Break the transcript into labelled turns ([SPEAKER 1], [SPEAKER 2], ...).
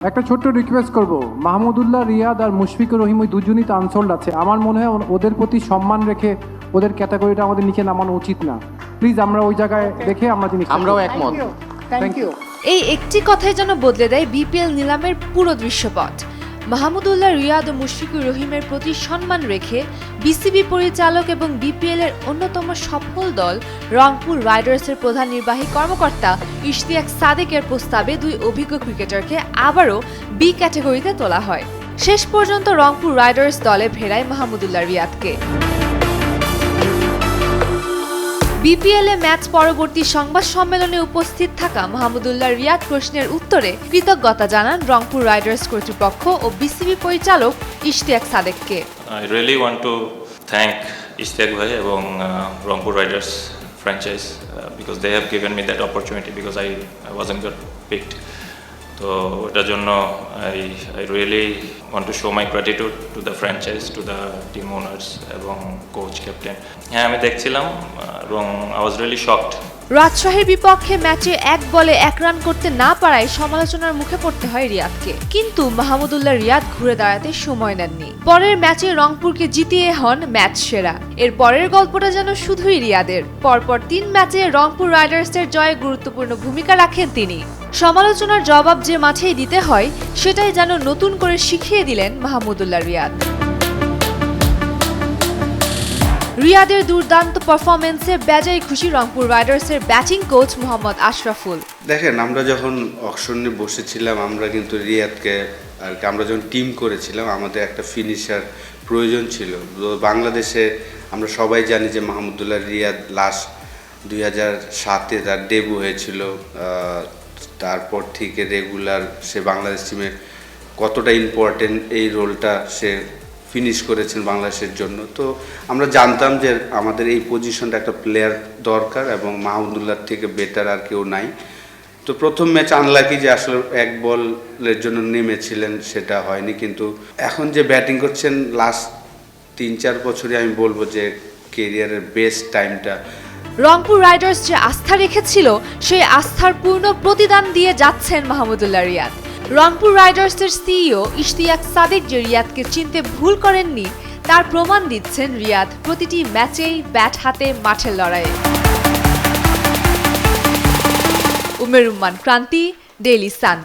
[SPEAKER 1] একটা ছোট্ট রিকোয়েস্ট করব, মাহমুদুল্লাহ রিয়াদ আর মুশফিকুর রহিম ওই দুজনই তো আনসোল্ড আছে। আমার মনে হয় ওদের প্রতি সম্মান রেখে ওদের ক্যাটাগরিটা আমাদের নিচে নামানো উচিত না। প্লিজ আমরা ওই জায়গায় দেখে আমরা জিনিস
[SPEAKER 2] আমরাও একমত।
[SPEAKER 1] Thank you.
[SPEAKER 3] এই একটি কথাই যেন বদলে দেয় বিপিএল নিলামের পুরো দৃশ্যপট। মাহমুদুল্লাহ রিয়াদ ও মুশফিকুর রহিমের প্রতি সম্মান রেখে বিসিবি পরিচালক এবং বিপিএল এর অন্যতম সফল দল রংপুর রাইডার্সের প্রধান নির্বাহী কর্মকর্তা ইশতিয়াক সাদেকের প্রস্তাবে দুই অভিজ্ঞ ক্রিকেটারকে আবারও বি ক্যাটাগরিতে তোলা হয়। শেষ পর্যন্ত রংপুর রাইডার্স দলে ফেরায় মাহমুদুল্লাহ রিয়াদকে। বিপিএল এ ম্যাচ পরবর্তী সংবাদ সম্মেলনে উপস্থিত থাকা মাহমুদুল্লাহ রিয়াদ প্রশ্নের উত্তরে কৃতজ্ঞতা জানান রংপুর রাইডার্স কর্তৃপক্ষ ও বিসিবি পরিচালক Ishtiaq সাদেককে।
[SPEAKER 4] I really want to thank Ishtiaq bhai এবং Rangpur Riders franchise because they have given me that opportunity because I wasn't got picked. তো ওটার জন্য I really want to show my gratitude to the franchise, to the team owners এবং coach captain. হ্যাঁ, আমি দেখছিলাম এবং I was really shocked.
[SPEAKER 3] রাজশাহীর বিপক্ষে ম্যাচে এক বলে 1 রান করতে না পারায় সমালোচনার মুখে পড়তে হয় রিয়াদকে, কিন্তু মাহমুদুল্লাহ রিয়াদ ঘুরে দাঁড়াতে সময় নেননি। পরের ম্যাচে রংপুরকে জিতিয়ে হন ম্যাচ সেরা। এর পরের গল্পটা যেন শুধুই রিয়াদের। পরপর 3 ম্যাচে রংপুর রাইডার্সের জয়ে গুরুত্বপূর্ণ ভূমিকা রাখেন তিনি। সমালোচনার জবাব যে মাঠেই দিতে হয় সেটাই যেন নতুন করে শিখিয়ে দিলেন মাহমুদুল্লাহ রিয়াদ। রিয়াদের দুর্দান্ত পারফরমেন্সে বেজায় খুশি রংপুর রাইডার্সের ব্যাটিং কোচ মোহাম্মদ আশরাফুল।
[SPEAKER 5] দেখেন, আমরা যখন অকশনে বসেছিলাম আমরা কিন্তু রিয়াদকে আর কি আমরা যখন টিম করেছিলাম আমাদের একটা ফিনিশার প্রয়োজন ছিল। তো বাংলাদেশে আমরা সবাই জানি যে মাহমুদুল্লাহ রিয়াদ লাস্ট 2007-এ তার ডেবু হয়েছিল। তারপর থেকে রেগুলার সে বাংলাদেশ টিমে কতটা ইম্পর্টেন্ট এই রোলটা সে ফিনিশ করেছেন বাংলাদেশের জন্য। তো আমরা জানতাম যে আমাদের এই পজিশনটা একটা প্লেয়ার দরকার এবং মাহমুদুল্লাহর থেকে বেটার আর কেউ নাই। তো প্রথম ম্যাচ আনলাকি যে আসলে 1 বলের জন্য নেমেছিলেন, সেটা হয়নি। কিন্তু এখন যে ব্যাটিং করছেন লাস্ট 3-4 বছরে আমি বলবো যে কেরিয়ারের বেস্ট টাইমটা।
[SPEAKER 3] রংপুর রাইডার্স যে আস্থা রেখেছিল সেই আস্থার পূর্ণ প্রতিদান দিয়ে যাচ্ছেন মাহমুদুল্লাহ রিয়াদ। রংপুর রাইডার্সের সিইও ইশতিয়াক সাদেক যে রিয়াদকে চিনতে ভুল করেননি তার প্রমাণ দিচ্ছেন রিয়াদ প্রতিটি ম্যাচেই ব্যাট হাতে মাঠের লড়াইয়ে। উমের উম্মান ক্রান্তি, ডেইলি সান।